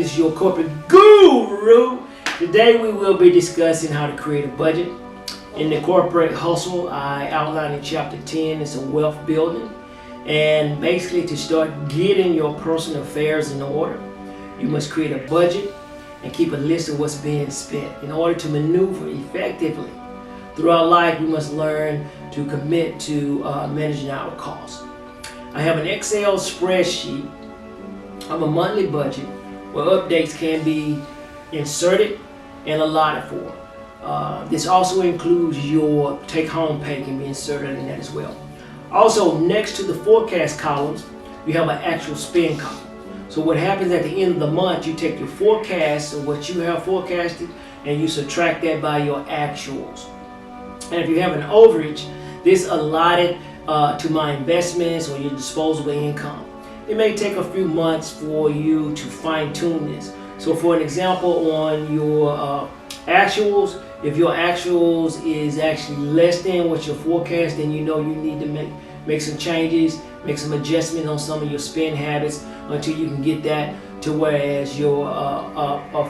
This is your corporate guru. Today we will be discussing how to create a budget. In the corporate hustle, I outlined in chapter 10, it's a wealth building. And basically to start getting your personal affairs in order, you must create a budget and keep a list of what's being spent. In order to maneuver effectively throughout life, we must learn to commit to managing our costs. I have an Excel spreadsheet of a monthly budget where updates can be inserted and allotted for. This also includes your take-home pay can be inserted in that as well. Also, next to the forecast columns, we have an actual spend column. So what happens at the end of the month, you take your forecast of what you have forecasted and you subtract that by your actuals. And if you have an overage, this allotted to my investments or your disposable income. It may take a few months for you to fine-tune this. So for an example, on your actuals, if your actuals is actually less than what your forecast, then you know you need to make some changes, make some adjustments on some of your spend habits until you can get that to whereas your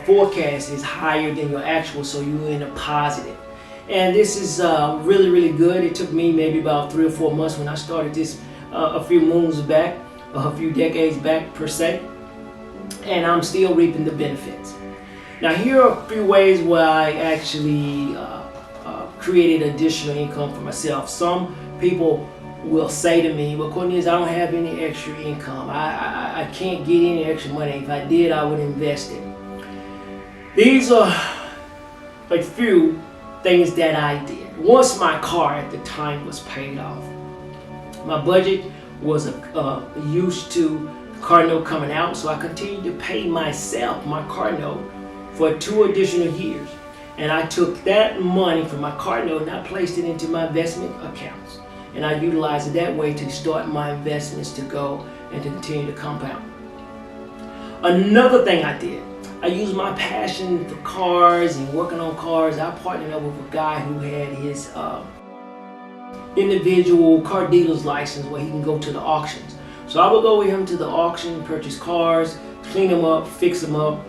forecast is higher than your actual, so you're in a positive. And this is really, really good. It took me maybe about 3 or 4 months when I started this a few moons back, a few decades back per se, and I'm still reaping the benefits. Now here are a few ways where I actually created additional income for myself. Some people will say to me, well, Cornelius, I don't have any extra income. I can't get any extra money. If I did, I would invest it. These are a few things that I did. Once my car at the time was paid off, my budget was used to car note coming out, so I continued to pay myself my car note for 2 additional years. And I took that money from my car note and I placed it into my investment accounts. And I utilized it that way to start my investments to go and to continue to compound. Another thing I did, I used my passion for cars and working on cars. I partnered up with a guy who had his individual car dealer's license where he can go to the auctions. So I would go with him to the auction, purchase cars, clean them up, fix them up,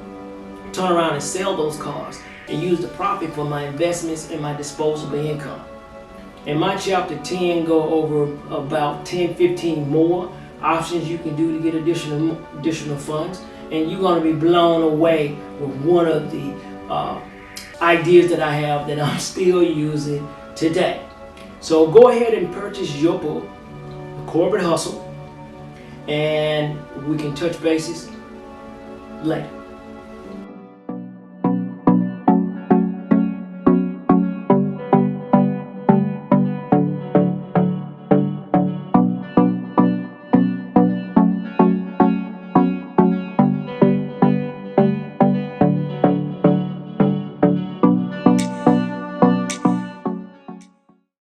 turn around and sell those cars and use the profit for my investments and my disposable income. In my chapter 10 go over about 10-15 more options you can do to get additional funds, and you're going to be blown away with one of the ideas that I have that I'm still using today. So go ahead and purchase your book, The Corporate Hustle, and we can touch bases later.